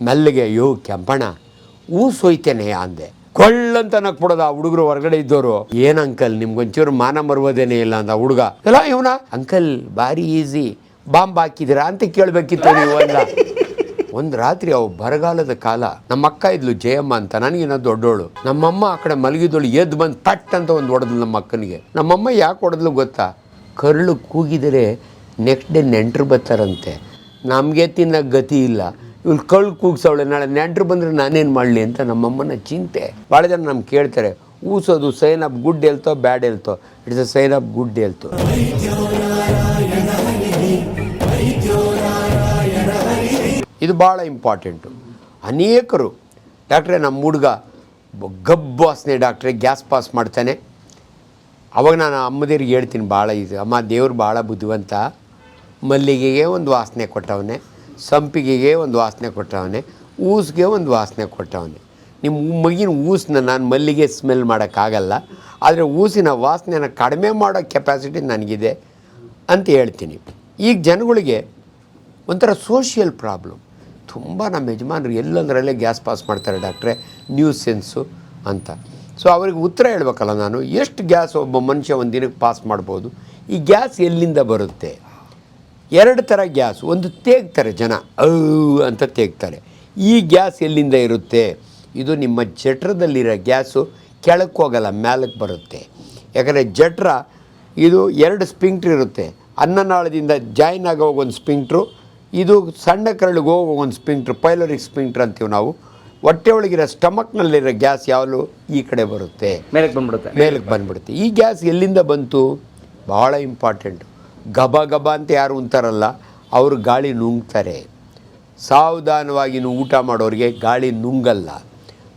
ಮೆಲ್ಲಿಗೆ ಅಯ್ಯೋ ಕೆಂಪಣ್ಣ ಊಸೋಯ್ತೇನೆ ಅಂದೆ. ಕೊಳ್ಳಂತ ನಕ್ಬಿಡೋದು ಆ ಹುಡುಗರು ಹೊರಗಡೆ ಇದ್ದವರು. ಏನ್ ಅಂಕಲ್ ನಿಮ್ಗೊಂಚೂರು ಮಾನ ಮರುವುದೇನೇ ಇಲ್ಲ ಅಂತ ಹುಡುಗ. ಎಲ್ಲ ಇವನ ಅಂಕಲ್ ಭಾರಿ ಈಸಿ ಬಾಂಬ್ ಹಾಕಿದಿರಾ ಅಂತ ಕೇಳಬೇಕಿತ್ತು ನೀವು ಅಲ್ಲ. ಒಂದು ರಾತ್ರಿ ಅವು ಬರಗಾಲದ ಕಾಲ, ನಮ್ಮ ಅಕ್ಕ ಇದ್ಲು ಜಯಮ್ಮ ಅಂತ, ನನಗಿನ್ನ ದೊಡ್ಡೋಳು. ನಮ್ಮಮ್ಮ ಆ ಕಡೆ ಮಲಗಿದೋಳು ಎದ್ದು ಬಂದು ಪಟ್ ಅಂತ ಒಂದು ಹೊಡೆದ್ಲು ನಮ್ಮ ಅಕ್ಕನಿಗೆ. ನಮ್ಮಮ್ಮ ಯಾಕೆ ಹೊಡೆದ್ಲು ಗೊತ್ತಾ? ಕರುಳು ಕೂಗಿದರೆ ನೆಕ್ಸ್ಟ್ ಡೇ ನೆಂಟರು ಬರ್ತಾರಂತೆ, ನಮಗೆ ತಿನ್ನೋ ಗತಿ ಇಲ್ಲ, ಇವ್ನು ಕಳ್ಳು ಕೂಗ್ಸವಳೆ, ನಾಳೆ ನೆಂಟರು ಬಂದರೆ ನಾನೇನು ಮಾಡಲಿ ಅಂತ ನಮ್ಮಮ್ಮನ ಚಿಂತೆ. ಭಾಳ ಜನ ನಮ್ಗೆ ಕೇಳ್ತಾರೆ ಊಸೋದು ಸೈನ್ ಆಫ್ ಗುಡ್ ಹೆಲ್ತೋ ಬ್ಯಾಡ್ ಹೆಲ್ತೋ? It's a sign of good health. ಇದು ಭಾಳ ಇಂಪಾರ್ಟೆಂಟು. ಅನೇಕರು ಡಾಕ್ಟ್ರೇ ನಮ್ಮ ಹುಡುಗ ಗಬ್ಬು ವಾಸನೆ ಡಾಕ್ಟ್ರೇ ಗ್ಯಾಸ್ ಪಾಸ್ ಮಾಡ್ತಾನೆ. ಅವಾಗ ನಾನು ಅಮ್ಮದೇವ್ರಿಗೆ ಹೇಳ್ತೀನಿ ಭಾಳ ಇದು, ಅಮ್ಮ ದೇವ್ರು ಭಾಳ ಬುದ್ಧಿವಂತ, ಮಲ್ಲಿಗೆಗೆ ಒಂದು ವಾಸನೆ ಕೊಟ್ಟವನೆ, ಸಂಪಿಗೆಗೆ ಒಂದು ವಾಸನೆ ಕೊಟ್ಟವನೆ, ಊಸ್ಗೆ ಒಂದು ವಾಸನೆ ಕೊಟ್ಟವನೆ. ನಿಮ್ಮ ಮಗಿನ ಊಸನ್ನ ನಾನು ಮಲ್ಲಿಗೆ ಸ್ಮೆಲ್ ಮಾಡೋಕ್ಕಾಗಲ್ಲ, ಆದರೆ ಊಸಿನ ವಾಸನೆನ ಕಡಿಮೆ ಮಾಡೋ ಕೆಪಾಸಿಟಿ ನನಗಿದೆ ಅಂತ ಹೇಳ್ತೀನಿ. ಈಗ ಜನಗಳಿಗೆ ಒಂಥರ ಸೋಷಿಯಲ್ ಪ್ರಾಬ್ಲಮ್ ತುಂಬ. ನಮ್ಮ ಯಜಮಾನರು ಎಲ್ಲಂದ್ರಲ್ಲೇ ಗ್ಯಾಸ್ ಪಾಸ್ ಮಾಡ್ತಾರೆ ಡಾಕ್ಟ್ರೇ, ನ್ಯೂಸ್ ಸೆನ್ಸು ಅಂತ. ಸೊ ಅವ್ರಿಗೆ ಉತ್ತರ ಹೇಳ್ಬೇಕಲ್ಲ ನಾನು, ಎಷ್ಟು ಗ್ಯಾಸ್ ಒಬ್ಬ ಮನುಷ್ಯ ಒಂದು ದಿನಕ್ಕೆ ಪಾಸ್ ಮಾಡ್ಬೋದು? ಈ ಗ್ಯಾಸ್ ಎಲ್ಲಿಂದ ಬರುತ್ತೆ? ಎರಡು ಥರ ಗ್ಯಾಸ್. ಒಂದು ತೇಗ್ತಾರೆ ಜನ, ಅಂತ ತೇಗ್ತಾರೆ. ಈ ಗ್ಯಾಸ್ ಎಲ್ಲಿಂದ ಇರುತ್ತೆ? ಇದು ನಿಮ್ಮ ಜಠರದಲ್ಲಿರೋ ಗ್ಯಾಸು ಕೆಳಕ್ಕೆ ಹೋಗಲ್ಲ, ಮೇಲಕ್ಕೆ ಬರುತ್ತೆ. ಯಾಕಂದರೆ ಜಠರ ಇದು ಎರಡು ಸ್ಪಿಂಕ್ಟ್ರ್ ಇರುತ್ತೆ. ಅನ್ನನಾಳದಿಂದ ಜಾಯಿನ್ ಆಗೋ ಒಂದು ಸ್ಪಿಂಕ್ಟ್ರು, ಇದು ಸಣ್ಣ ಕರಳಿಗೆ ಹೋಗೋ ಒಂದು ಸ್ಪಿಂಕ್ಟ್ರ್, ಪೈಲೋರಿಕ್ ಸ್ಪಿಂಕ್ಟ್ರ್ ಅಂತೀವಿ ನಾವು. ಹೊಟ್ಟೆ ಒಳಗಿರೋ ಸ್ಟಮಕ್ನಲ್ಲಿರೋ ಗ್ಯಾಸ್ ಯಾವಾಗಲೂ ಈ ಕಡೆ ಬರುತ್ತೆ, ಮೇಲಕ್ಕೆ ಬಂದ್ಬಿಡುತ್ತೆ. ಈ ಗ್ಯಾಸ್ ಎಲ್ಲಿಂದ ಬಂತು? ಭಾಳ ಇಂಪಾರ್ಟೆಂಟು. ಗಬ ಗಬ ಅಂತ ಯಾರು ಅಂತಾರಲ್ಲ, ಅವರು ಗಾಳಿ ನುಂಗ್ತಾರೆ. ಸಾವಧಾನವಾಗಿ ಊಟ ಮಾಡೋರಿಗೆ ಗಾಳಿ ನುಂಗಲ್ಲ.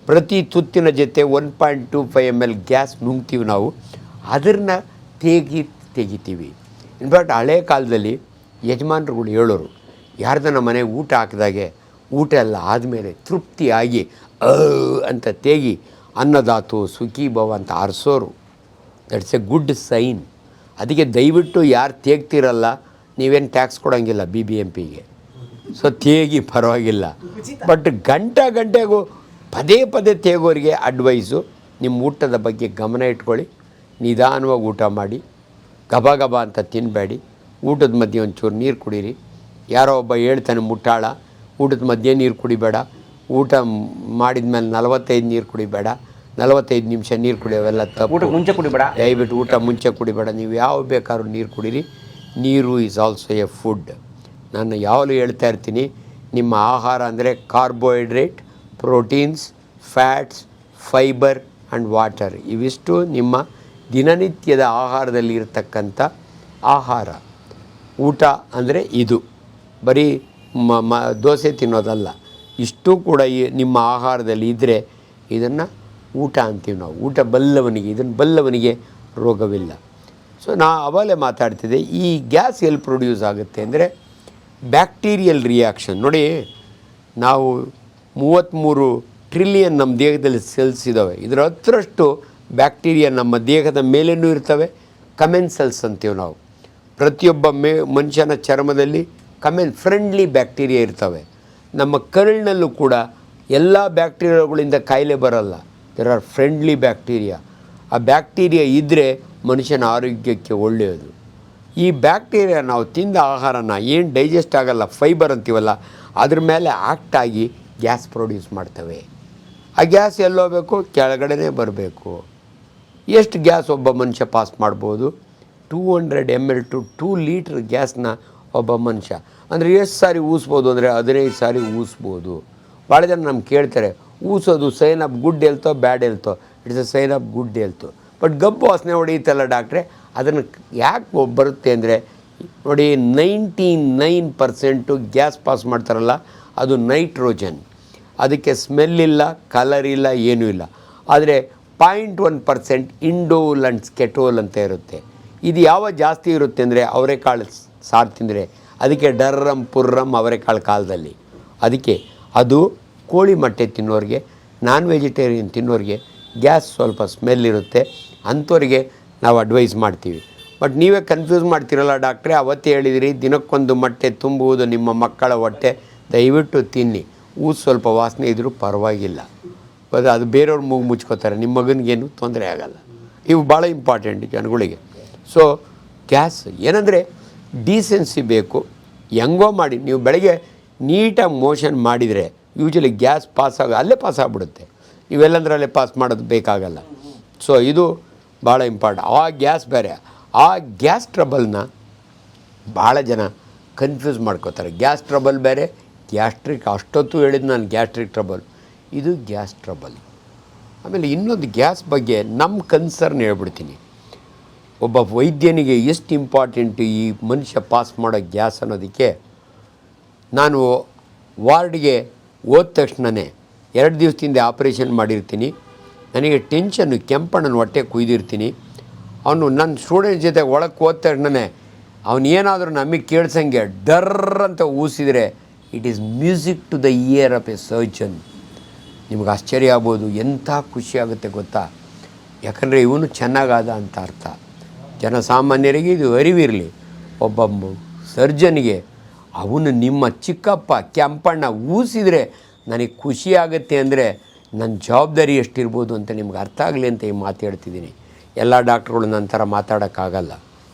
ಪ್ರತಿ ತುತ್ತಿನ ಜೊತೆ 1.25 ml ಗ್ಯಾಸ್ ನುಂಗ್ತೀವಿ ನಾವು, ಅದನ್ನು ತೆಗಿತೀವಿ. ಇನ್ಫ್ಯಾಕ್ಟ್ ಹಳೆ ಕಾಲದಲ್ಲಿ ಯಜಮಾನ್ರುಗಳು ಹೇಳೋರು, ಯಾರ್ದನ ಮನೆಗೆ ಊಟ ಹಾಕಿದಾಗೆ ಊಟ ಎಲ್ಲ ಆದಮೇಲೆ ತೃಪ್ತಿಯಾಗಿ ಅಂತ ತೇಗಿ ಅನ್ನದಾತು ಸುಖಿ ಭವ ಅಂತ ಆರಿಸೋರು. That's a good sign. ಅದಕ್ಕೆ ದಯವಿಟ್ಟು ಯಾರು ತೇಗ್ತಿರಲ್ಲ, ನೀವೇನು ಟ್ಯಾಕ್ಸ್ ಕೊಡೋಂಗಿಲ್ಲ BBMPಗೆ. ಸೊ ತೇಗಿ ಪರವಾಗಿಲ್ಲ. ಬಟ್ ಗಂಟೆಗೂ ಪದೇ ಪದೇ ತೇಗೋರಿಗೆ ಅಡ್ವೈಸು, ನಿಮ್ಮ ಊಟದ ಬಗ್ಗೆ ಗಮನ ಇಟ್ಕೊಳ್ಳಿ, ನಿಧಾನವಾಗಿ ಊಟ ಮಾಡಿ, ಗಬ ಗಬ ಅಂತ ತಿನ್ನಬೇಡಿ. ಊಟದ ಮಧ್ಯೆ ಒಂಚೂರು ನೀರು ಕುಡೀರಿ. ಯಾರೋ ಒಬ್ಬ ಹೇಳ್ತಾನೆ ಮುಟ್ಟಾಳ, ಊಟದ ಮಧ್ಯೆ ನೀರು ಕುಡಿಬೇಡ, ಊಟ ಮಾಡಿದ ಮೇಲೆ 45 ನೀರು ಕುಡಿಬೇಡ, 45 ನಿಮಿಷ ನೀರು ಕುಡಿಯೋವೆಲ್ಲ ತಪ್ಪು. ಊಟ ಮುಂಚೆ ಕುಡಿಬೇಡ, ದಯವಿಟ್ಟು ಊಟ ಮುಂಚೆ ಕುಡಿಬೇಡ. ನೀವು ಯಾವ ಬೇಕಾದ್ರೂ ನೀರು ಕುಡೀರಿ. ನೀರು ಈಸ್ ಆಲ್ಸೋ ಎ ಫುಡ್. ನಾನು ಯಾವಾಗಲೂ ಹೇಳ್ತಾ ಇರ್ತೀನಿ, ನಿಮ್ಮ ಆಹಾರ ಅಂದರೆ carbohydrate, proteins, fats, fibre and water. ಇವಿಷ್ಟು ನಿಮ್ಮ ದಿನನಿತ್ಯದ ಆಹಾರದಲ್ಲಿ ಇರತಕ್ಕಂಥ ಆಹಾರ. ಊಟ ಅಂದರೆ ಇದು ಬರೀ ದೋಸೆ ತಿನ್ನೋದಲ್ಲ, ಇಷ್ಟು ಕೂಡ ನಿಮ್ಮ ಆಹಾರದಲ್ಲಿ ಇದ್ದರೆ ಇದನ್ನು ಊಟ ಅಂತೀವಿ ನಾವು. ಊಟ ಬಲ್ಲವನಿಗೆ, ಇದನ್ನು ಬಲ್ಲವನಿಗೆ ರೋಗವಿಲ್ಲ. ಸೊ ಅವಾಗಲೇ ಮಾತಾಡ್ತಿದ್ದೆ, ಈ ಗ್ಯಾಸ್ ಎಲ್ಲಿ ಪ್ರೊಡ್ಯೂಸ್ ಆಗುತ್ತೆ ಅಂದರೆ ಬ್ಯಾಕ್ಟೀರಿಯಲ್ ರಿಯಾಕ್ಷನ್. ನೋಡಿ, ನಾವು 33 ಟ್ರಿಲಿಯನ್ ನಮ್ಮ ದೇಹದಲ್ಲಿ ಸೆಲ್ಸ್ ಇದ್ದಾವೆ. ಇದರ 10ರಷ್ಟು ಬ್ಯಾಕ್ಟೀರಿಯಾ ನಮ್ಮ ದೇಹದ ಮೇಲೇನೂ ಇರ್ತವೆ. ಕಮೆನ್ಸೆಲ್ಸ್ ಅಂತೀವಿ ನಾವು. ಪ್ರತಿಯೊಬ್ಬ ಮನುಷ್ಯನ ಚರ್ಮದಲ್ಲಿ ಫ್ರೆಂಡ್ಲಿ ಬ್ಯಾಕ್ಟೀರಿಯಾ ಇರ್ತವೆ. ನಮ್ಮ ಕರುಳಿನಲ್ಲೂ ಕೂಡ ಎಲ್ಲ ಬ್ಯಾಕ್ಟೀರಿಯಾಗಳಿಂದ ಕಾಯಿಲೆ ಬರಲ್ಲ. There are friendly bacteria. ಆ ಬ್ಯಾಕ್ಟೀರಿಯಾ ಇದ್ದರೆ ಮನುಷ್ಯನ ಆರೋಗ್ಯಕ್ಕೆ ಒಳ್ಳೆಯದು. ಈ ಬ್ಯಾಕ್ಟೀರಿಯಾ ನಾವು ತಿಂದ ಆಹಾರನ ಏನು ಡೈಜೆಸ್ಟ್ ಆಗಲ್ಲ, ಫೈಬರ್ ಅಂತೀವಲ್ಲ, ಅದ್ರ ಮೇಲೆ ಆ್ಯಕ್ಟಾಗಿ ಗ್ಯಾಸ್ ಪ್ರೊಡ್ಯೂಸ್ ಮಾಡ್ತವೆ. ಆ ಗ್ಯಾಸ್ ಎಲ್ಲೋಗಬೇಕು? ಕೆಳಗಡೆನೇ ಬರಬೇಕು. ಎಷ್ಟು ಗ್ಯಾಸ್ ಒಬ್ಬ ಮನುಷ್ಯ ಪಾಸ್ ಮಾಡ್ಬೋದು? 200 ml to 2 ಲೀಟ್ರ್ ಗ್ಯಾಸ್ನ ಒಬ್ಬ ಮನುಷ್ಯ ಅಂದರೆ ಎಷ್ಟು ಸಾರಿ ಊಸ್ಬೋದು ಅಂದರೆ 15 ಸಾರಿ ಊಸ್ಬೋದು. ಭಾಳ ಜನ ನಮ್ಗೆ ಕೇಳ್ತಾರೆ, ಊಸೋದು ಸೈನ್ ಆಫ್ ಗುಡ್ ಹೆಲ್ತೋ ಬ್ಯಾಡ್ ಹೆಲ್ತೋ? It's a sign of good health. But ಗಬ್ಬು ವಾಸನೆ ಹೊಡೆಯುತ್ತಲ್ಲ ಡಾಕ್ಟ್ರೆ, ಅದನ್ನು ಯಾಕೆ ಬರುತ್ತೆ ಅಂದರೆ ನೋಡಿ, 99% ಗ್ಯಾಸ್ ಪಾಸ್ ಮಾಡ್ತಾರಲ್ಲ, ಅದು ನೈಟ್ರೋಜನ್. ಅದಕ್ಕೆ ಸ್ಮೆಲ್ ಇಲ್ಲ, ಕಲರ್ ಇಲ್ಲ, ಏನೂ ಇಲ್ಲ. ಆದರೆ 0.1% ಇಂಡೋಲಂಟ್ಸ್ ಕೆಟೋಲ್ ಅಂತ ಇರುತ್ತೆ. ಇದು ಯಾವಾಗ ಜಾಸ್ತಿ ಇರುತ್ತೆ ಅಂದರೆ ಅವರೆಕಾಳು ಸಾರು ತಿಂದರೆ, ಅದಕ್ಕೆ ಡರ್ರಮ್ ಪುರ್ರಮ್ ಅವರೆಕಾಳು ಕಾಲದಲ್ಲಿ. ಅದಕ್ಕೆ ಅದು ಕೋಳಿ ಮೊಟ್ಟೆ ತಿನ್ನೋರಿಗೆ, ನಾನ್ ವೆಜಿಟೇರಿಯನ್ ತಿನ್ನೋರಿಗೆ ಗ್ಯಾಸ್ ಸ್ವಲ್ಪ ಸ್ಮೆಲ್ ಇರುತ್ತೆ, ಅಂಥವ್ರಿಗೆ ನಾವು ಅಡ್ವೈಸ್ ಮಾಡ್ತೀವಿ. ಬಟ್ ನೀವೇ ಕನ್ಫ್ಯೂಸ್ ಮಾಡ್ತೀರಲ್ಲ ಡಾಕ್ಟ್ರೇ, ಅವತ್ತೇ ಹೇಳಿದಿರಿ ದಿನಕ್ಕೊಂದು ಮೊಟ್ಟೆ ತುಂಬುವುದು ನಿಮ್ಮ ಮಕ್ಕಳ ಹೊಟ್ಟೆ, ದಯವಿಟ್ಟು ತಿನ್ನಿ. ಊದು ಸ್ವಲ್ಪ ವಾಸನೆ ಇದ್ದರೂ ಪರವಾಗಿಲ್ಲ, ಅದು ಬೇರೆಯವ್ರ ಮೂಗು ಮುಚ್ಕೋತಾರೆ, ನಿಮ್ಮ ಮಗನಿಗೇನು ತೊಂದರೆ ಆಗೋಲ್ಲ. ಇವು ಭಾಳ ಇಂಪಾರ್ಟೆಂಟ್ ಜನಗಳಿಗೆ. ಸೊ ಗ್ಯಾಸ್ ಏನಂದರೆ ಡೀಸೆನ್ಸಿ ಬೇಕು. ಹೆಂಗೋ ಮಾಡಿ ನೀವು ಬೆಳಗ್ಗೆ ನೀಟಾಗಿ ಮೋಷನ್ ಮಾಡಿದರೆ ಯೂಶ್ವಲಿ ಗ್ಯಾಸ್ ಅಲ್ಲೇ ಪಾಸ್ ಆಗಿಬಿಡುತ್ತೆ. ನೀವೆಲ್ಲಂದ್ರೆ ಅಲ್ಲೇ ಪಾಸ್ ಮಾಡೋದು ಬೇಕಾಗಲ್ಲ. ಸೊ ಇದು ಭಾಳ ಇಂಪಾರ್ಟೆಂಟ್. ಆ ಗ್ಯಾಸ್ ಬೇರೆ, ಆ ಗ್ಯಾಸ್ ಟ್ರಬಲ್ನ ಭಾಳ ಜನ ಕನ್ಫ್ಯೂಸ್ ಮಾಡ್ಕೋತಾರೆ. ಗ್ಯಾಸ್ ಟ್ರಬಲ್ ಬೇರೆ, ಗ್ಯಾಸ್ಟ್ರಿಕ್. ಅಷ್ಟೊತ್ತು ಹೇಳಿದ್ದು ನಾನು ಗ್ಯಾಸ್ಟ್ರಿಕ್ ಟ್ರಬಲ್, ಇದು ಗ್ಯಾಸ್ ಟ್ರಬಲ್. ಆಮೇಲೆ ಇನ್ನೊಂದು ಗ್ಯಾಸ್ ಬಗ್ಗೆ ನಮ್ಮ ಕನ್ಸರ್ನ್ ಹೇಳ್ಬಿಡ್ತೀನಿ. ಒಬ್ಬ ವೈದ್ಯನಿಗೆ ಎಷ್ಟು ಇಂಪಾರ್ಟೆಂಟು ಈ ಮನುಷ್ಯ ಪಾಸ್ ಮಾಡೋ ಗ್ಯಾಸ್ ಅನ್ನೋದಕ್ಕೆ, ನಾನು ವಾರ್ಡ್ಗೆ ಹೋದ ತಕ್ಷಣವೇ 2 ದಿವಸದಿಂದ ಆಪ್ರೇಷನ್ ಮಾಡಿರ್ತೀನಿ. ನನಗೆ ಟೆನ್ಷನ್ನು, ಕೆಂಪಣ್ಣನ ಹೊಟ್ಟೆ ಕುಯ್ದಿರ್ತೀನಿ. ಅವನು ನನ್ನ ಸ್ಟೂಡೆಂಟ್ ಜೊತೆ ಒಳಗೆ ಹೋದ ತಕ್ಷಣವೇ ಅವನೇನಾದರೂ ನಮಗೆ ಕೇಳಿಸಂಗೆ ಡರ್ ಅಂತ ಊಸಿದರೆ it is music to the ear of a surgeon. ನಿಮ್ಗೆ ಆಶ್ಚರ್ಯ ಆಗ್ಬೋದು, ಎಂಥ ಖುಷಿ ಆಗುತ್ತೆ ಗೊತ್ತಾ. ಯಾಕಂದರೆ ಇವನು ಚೆನ್ನಾಗಾದ ಅಂತ ಅರ್ಥ. ಜನಸಾಮಾನ್ಯರಿಗೆ ಇದು ಅರಿವಿರಲಿ. ಒಬ್ಬ ಸರ್ಜನ್ಗೆ ಅವನು ನಿಮ್ಮ ಚಿಕ್ಕಪ್ಪ ಕೆಂಪಣ್ಣ ಊಸಿದರೆ ನನಗೆ ಖುಷಿ ಆಗುತ್ತೆ ಅಂದರೆ ನನ್ನ ಜವಾಬ್ದಾರಿ ಎಷ್ಟಿರ್ಬೋದು ಅಂತ ನಿಮ್ಗೆ ಅರ್ಥ ಆಗಲಿ ಅಂತ ಈ ಮಾತು ಹೇಳ್ತಿದ್ದೀನಿ. ಎಲ್ಲ ಡಾಕ್ಟ್ರುಗಳು ನನ್ನ ಥರ ಮಾತಾಡೋಕ್ಕಾಗಲ್ಲ,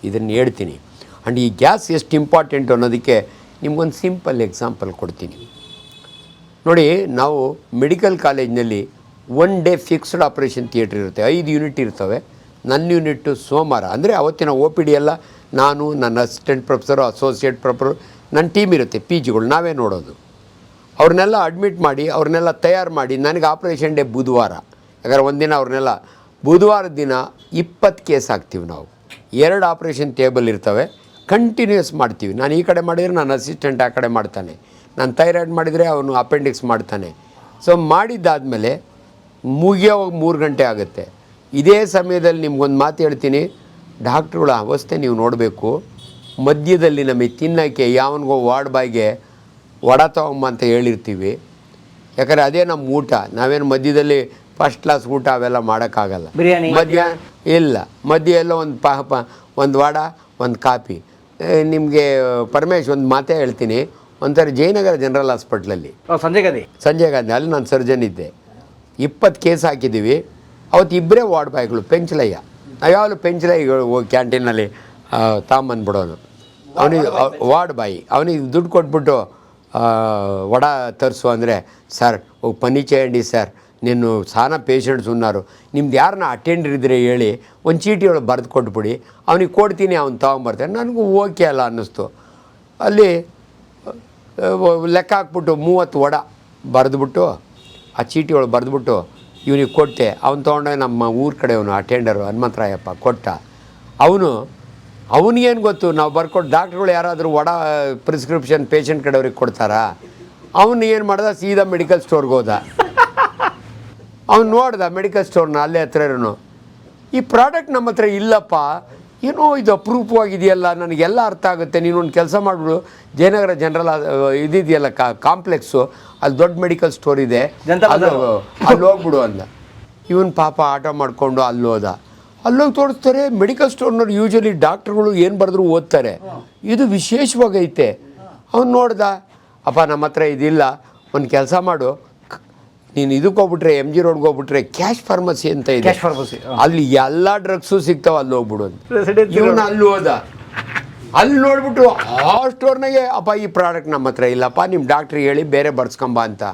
ಇದನ್ನು ಹೇಳ್ತೀನಿ. ಆ್ಯಂಡ್ ಈ ಗ್ಯಾಸ್ ಎಷ್ಟು ಇಂಪಾರ್ಟೆಂಟು ಅನ್ನೋದಕ್ಕೆ ನಿಮ್ಗೊಂದು ಸಿಂಪಲ್ ಎಕ್ಸಾಂಪಲ್ ಕೊಡ್ತೀನಿ ನೋಡಿ. ನಾವು ಮೆಡಿಕಲ್ ಕಾಲೇಜ್ನಲ್ಲಿ 1 ಡೇ ಫಿಕ್ಸ್ಡ್ ಆಪ್ರೇಷನ್ ಥಿಯೇಟ್ರ್ ಇರುತ್ತೆ, 5 ಯೂನಿಟ್ ಇರ್ತವೆ. ನನ್ನ ಯೂನಿಟ್ಟು ಸೋಮವಾರ, ಅಂದರೆ ಅವತ್ತಿನ ಒ ಪಿ ಡಿ ಎಲ್ಲ ನಾನು, ನನ್ನ ಅಸಿಸ್ಟೆಂಟ್ ಪ್ರೊಫೆಸರು, ಅಸೋಸಿಯೇಟ್ ಪ್ರೊಫೆಸರು, ನನ್ನ ಟೀಮ್ ಇರುತ್ತೆ, ಪಿ ಜಿಗಳು ನಾವೇ ನೋಡೋದು. ಅವ್ರನ್ನೆಲ್ಲ ಅಡ್ಮಿಟ್ ಮಾಡಿ, ಅವ್ರನ್ನೆಲ್ಲ ತಯಾರು ಮಾಡಿ, ನನಗೆ ಆಪ್ರೇಷನ್ ಡೇ ಬುಧವಾರ. ಯಾಕಂದರೆ ಒಂದಿನ ಅವ್ರನ್ನೆಲ್ಲ ಬುಧವಾರದ ದಿನ 20 ಕೇಸ್ ಹಾಕ್ತೀವಿ ನಾವು. 2 ಆಪ್ರೇಷನ್ ಟೇಬಲ್ ಇರ್ತವೆ, ಕಂಟಿನ್ಯೂಸ್ ಮಾಡ್ತೀವಿ. ನಾನು ಈ ಕಡೆ ಮಾಡಿದರೆ ನನ್ನ ಅಸಿಸ್ಟೆಂಟ್ ಆ ಕಡೆ ಮಾಡ್ತಾನೆ, ನಾನು ಥೈರಾಯ್ಡ್ ಮಾಡಿದರೆ ಅವನು ಅಪೆಂಡಿಕ್ಸ್ ಮಾಡ್ತಾನೆ. ಸೊ ಮಾಡಿದ್ದಾದಮೇಲೆ ಮುಗಿಯೋವಾಗ 3 ಗಂಟೆ ಆಗುತ್ತೆ. ಇದೇ ಸಮಯದಲ್ಲಿ ನಿಮ್ಗೊಂದು ಮಾತು ಹೇಳ್ತೀನಿ, ಡಾಕ್ಟ್ರುಗಳ ಅವಸ್ಥೆ ನೀವು ನೋಡಬೇಕು. ಮಧ್ಯದಲ್ಲಿ ನಮಗೆ ತಿನ್ನೋಕ್ಕೆ ಯಾವನಿಗೋ ವಾರ್ಡ್ ಬಾಯ್ಗೆ ವಡ ತಗೊಂಬ ಅಂತ ಹೇಳಿರ್ತೀವಿ. ಯಾಕಂದರೆ ಅದೇ ನಮ್ಮ ಊಟ. ನಾವೇನು ಮಧ್ಯದಲ್ಲಿ ಫಸ್ಟ್ ಕ್ಲಾಸ್ ಊಟ ಅವೆಲ್ಲ ಮಾಡೋಕ್ಕಾಗಲ್ಲ. ಮಧ್ಯ ಇಲ್ಲ, ಮಧ್ಯ ಎಲ್ಲ ಒಂದು ವಡ, ಒಂದು ಕಾಫಿ. ನಿಮಗೆ ಪರಮೇಶ್ ಒಂದು ಮಾತೇ ಹೇಳ್ತೀನಿ. ಒಂಥರ ಜಯನಗರ ಜನರಲ್ ಹಾಸ್ಪಿಟ್ಲಲ್ಲಿ ಸಂಜಯ್ ಗಾಂಧಿ ಅಲ್ಲಿ ನಾನು ಸರ್ಜನ್ ಇದ್ದೆ. 20 ಕೇಸ್ ಹಾಕಿದ್ದೀವಿ. ಅವತ್ತು ಇಬ್ಬರೇ ವಾರ್ಡ್ ಬಾಯ್ಗಳು, ಪೆಂಚಲಯ್ಯ. ಯಾವಾಗಲೂ ಪೆಂಚಲಯ್ಯಗಳು ಹೋಗಿ ಕ್ಯಾಂಟೀನಲ್ಲಿ ತಾಂಬಂದ್ಬಿಡೋನು. ಅವನಿಗೆ ವಾರ್ಡ್ ಬಾಯಿ, ಅವನಿಗೆ ದುಡ್ಡು ಕೊಟ್ಬಿಟ್ಟು వడ తరుసు ಅಂದರೆ ಸರ್ పని చేయండి ಸರ್, నేను చాలా పేషెంట్స్ ఉన్నారు, ನಿಮ್ದು ಯಾರನ್ನ ಅಟೆಂಡರ್ ಇದ್ದರೆ ಹೇಳಿ ಒಂದು ಚೀಟಿ ಒಳಗೆ ಬರೆದು ಕೊಟ್ಬಿಡಿ, ಅವನಿಗೆ ಕೊಡ್ತೀನಿ, ಅವ್ನು ತೊಗೊಂಬರ್ತಾನೆ. ನನಗೂ ಓಕೆ ಅಲ್ಲ ಅನ್ನಿಸ್ತು. ಅಲ್ಲಿ ಲೆಕ್ಕ ಹಾಕ್ಬಿಟ್ಟು 30 ವಡ ಬರೆದ್ಬಿಟ್ಟು ಆ ಚೀಟಿ ಒಳಗೆ ಬರೆದ್ಬಿಟ್ಟು ಇವನಿಗೆ ಕೊಟ್ಟೆ. ಅವ್ನು ತೊಗೊಂಡೋಗಿ ನಮ್ಮ ಊರ ಕಡೆಯವನು ಅಟೆಂಡರು ಹನುಮಂತರಾಯಪ್ಪ ಕೊಟ್ಟ. ಅವನಿಗೇನು ಗೊತ್ತು ನಾವು ಬರ್ಕೊಟ್ಟು ಡಾಕ್ಟ್ರುಗಳು ಯಾರಾದರೂ ವಡ ಪ್ರಿಸ್ಕ್ರಿಪ್ಷನ್ ಪೇಷಂಟ್ ಕಡೆಯವ್ರಿಗೆ ಕೊಡ್ತಾರಾ? ಅವನು ಏನು ಮಾಡ್ದ, ಸೀದಾ ಮೆಡಿಕಲ್ ಸ್ಟೋರ್ಗೆ ಹೋದ. ಅವ್ನು ನೋಡ್ದ ಮೆಡಿಕಲ್ ಸ್ಟೋರ್ನ ಅಲ್ಲೇ ಹತ್ರ ಇರೋನು, ಈ ಪ್ರಾಡಕ್ಟ್ ನಮ್ಮ ಹತ್ರ ಇಲ್ಲಪ್ಪ, ಏನೋ ಇದು ಅಪರೂಪವಾಗಿದೆಯಲ್ಲ, ನನಗೆಲ್ಲ ಅರ್ಥ ಆಗುತ್ತೆ, ನೀನೊಂದು ಕೆಲಸ ಮಾಡಿಬಿಡು, ಜಯನಗರ ಜನರಲ್ ಇದಿದೆಯಲ್ಲ ಕಾಂಪ್ಲೆಕ್ಸು, ಅಲ್ಲಿ ದೊಡ್ಡ ಮೆಡಿಕಲ್ ಸ್ಟೋರ್ ಇದೆ, ಅಲ್ಲಿ ಹೋಗ್ಬಿಡು ಅಂದ. ಇವನು ಪಾಪ ಆಟೋ ಮಾಡಿಕೊಂಡು ಅಲ್ಲಿ ಹೋದ. ಅಲ್ಲೋಗಿ ತೋರಿಸ್ತಾರೆ. ಮೆಡಿಕಲ್ ಸ್ಟೋರ್ನವ್ರು ಯೂಶ್ವಲಿ ಡಾಕ್ಟ್ರುಗಳು ಏನು ಬರೆದ್ರು ಓದ್ತಾರೆ, ಇದು ವಿಶೇಷವಾಗೈತೆ. ಅವ್ನು ನೋಡ್ದ, ಅಪ್ಪ ನಮ್ಮ ಹತ್ರ ಇದಿಲ್ಲ, ಒಂದು ಕೆಲಸ ಮಾಡು, ನೀನು ಇದಕ್ಕೆ ಹೋಗ್ಬಿಟ್ರೆ MG ರೋಡ್ಗೆ ಹೋಗ್ಬಿಟ್ರೆ ಕ್ಯಾಶ್ ಫಾರ್ಮಸಿ ಅಂತ ಇದೆ, ಅಲ್ಲಿ ಎಲ್ಲ ಡ್ರಗ್ಸು ಸಿಗ್ತಾವೆ, ಅಲ್ಲಿ ಹೋಗ್ಬಿಡು ಅಂತ. ಇವನು ಅಲ್ಲಿ ಹೋದ. ಅಲ್ಲಿ ನೋಡ್ಬಿಟ್ಟು ಆ ಸ್ಟೋರ್ನಾಗೆ, ಅಪ್ಪ ಈ ಪ್ರಾಡಕ್ಟ್ ನಮ್ಮ ಹತ್ರ ಇಲ್ಲಪ್ಪ, ನಿಮ್ಮ ಡಾಕ್ಟ್ರಿಗೆ ಹೇಳಿ ಬೇರೆ ಬರ್ಸ್ಕೊಂಬ ಅಂತ.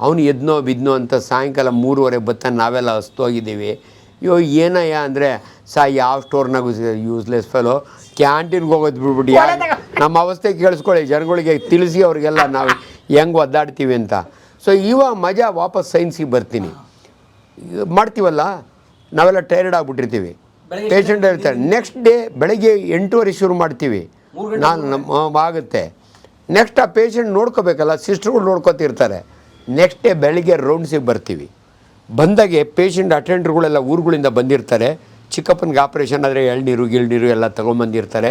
ಅವನು ಎದ್ನೋ ಬಿದ್ನೋ ಅಂತ ಸಾಯಂಕಾಲ 3:30 ಬರ್ತಾನೆ. ನಾವೆಲ್ಲ ಹಸ್ತೋಗಿದ್ದೀವಿ. ಅಯ್ಯೋ ಏನಯ್ಯ ಅಂದರೆ, ಯಾವ ಸ್ಟೋರ್ನಾಗೂ ಯೂಸ್ಲೆಸ್ ಫೆಲೋ, ಕ್ಯಾಂಟೀನ್ಗೆ ಹೋಗೋದು ಬಿಡ್ಬಿಟ್ಟು ನಮ್ಮ ಅವಸ್ಥೆ ಕೇಳಿಸ್ಕೊಳ್ಳಿ, ಜನಗಳಿಗೆ ತಿಳಿಸಿ ಅವ್ರಿಗೆಲ್ಲ ನಾವು ಹೆಂಗೆ ಒದ್ದಾಡ್ತೀವಿ ಅಂತ. ಸೊ ಇವಾಗ ಮಜಾ ವಾಪಸ್ ಸೈನ್ಸಿಗೆ ಬರ್ತೀನಿ. ಮಾಡ್ತೀವಲ್ಲ ನಾವೆಲ್ಲ ಟೈರ್ಡ್ ಆಗಿಬಿಟ್ಟಿರ್ತೀವಿ, ಪೇಷಂಟ್ ಹೇಳ್ತಾರೆ. ನೆಕ್ಸ್ಟ್ ಡೇ ಬೆಳಗ್ಗೆ 8:30 ಶುರು ಮಾಡ್ತೀವಿ, ಆಗುತ್ತೆ. ನೆಕ್ಸ್ಟ್ ಆ ಪೇಷಂಟ್ ನೋಡ್ಕೋಬೇಕಲ್ಲ, ಸಿಸ್ಟರ್ಗಳು ನೋಡ್ಕೋತಿರ್ತಾರೆ. ನೆಕ್ಸ್ಟ್ ಡೇ ಬೆಳಗ್ಗೆ ರೌಂಡ್ಸಿಗೆ ಬರ್ತೀವಿ. ಬಂದಾಗೆ ಪೇಷಂಟ್ ಅಟೆಂಡರ್ಗಳೆಲ್ಲ ಊರುಗಳಿಂದ ಬಂದಿರ್ತಾರೆ. ಚಿಕ್ಕಪ್ಪನಿಗೆ ಆಪ್ರೇಷನ್ ಆದರೆ ಎಳ್ನೀರು ಗಿಳ್ನೀರು ಎಲ್ಲ ತೊಗೊಂಬಂದಿರ್ತಾರೆ.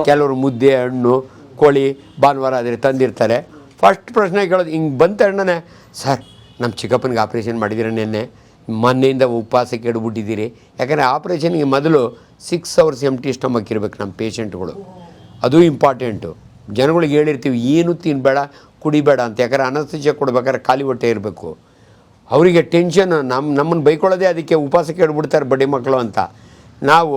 ಕೆಲವರು ಮುದ್ದೆ, ಹಣ್ಣು, ಕೋಳಿ ಭಾನುವಾರ ಆದರೆ ತಂದಿರ್ತಾರೆ. ಫಸ್ಟ್ ಪ್ರಶ್ನೆ ಕೇಳೋದು ಹಿಂಗೆ ಬಂದ ತಣ್ಣನೆ, ಸರ್ ನಮ್ಮ ಚಿಕ್ಕಪ್ಪನಿಗೆ ಆಪ್ರೇಷನ್ ಮಾಡಿದ್ದೀರ, ನೆನ್ನೆ ಮೊನ್ನೆಯಿಂದ ಉಪವಾಸಕ್ಕೆ ಇಡ್ಬಿಟ್ಟಿದ್ದೀರಿ. ಯಾಕಂದರೆ ಆಪ್ರೇಷನ್ಗೆ ಮೊದಲು 6 hours ಎಂಟಿ ಸ್ಟಮಕ್ ಇರಬೇಕು ನಮ್ಮ ಪೇಷಂಟ್ಗಳು, ಅದು ಇಂಪಾರ್ಟೆಂಟು. ಜನಗಳಿಗೆ ಹೇಳಿರ್ತೀವಿ, ಏನು ತಿನ್ನಬೇಡ, ಕುಡಿಬೇಡ ಅಂತ. ಯಾಕಂದ್ರೆ ಅನಸ್ತೇಷಿಯಾ ಕೊಡ್ಬೇಕಾದ್ರೆ ಖಾಲಿ ಹೊಟ್ಟೆ ಇರಬೇಕು. ಅವರಿಗೆ ಟೆನ್ಷನ್, ನಮ್ಮನ್ನು ಬೈಕೊಳ್ಳೋದೇ ಅದಕ್ಕೆ, ಉಪವಾಸ ಕೇಳ್ಬಿಡ್ತಾರೆ ಬಡ್ಡಿ ಮಕ್ಕಳು ಅಂತ. ನಾವು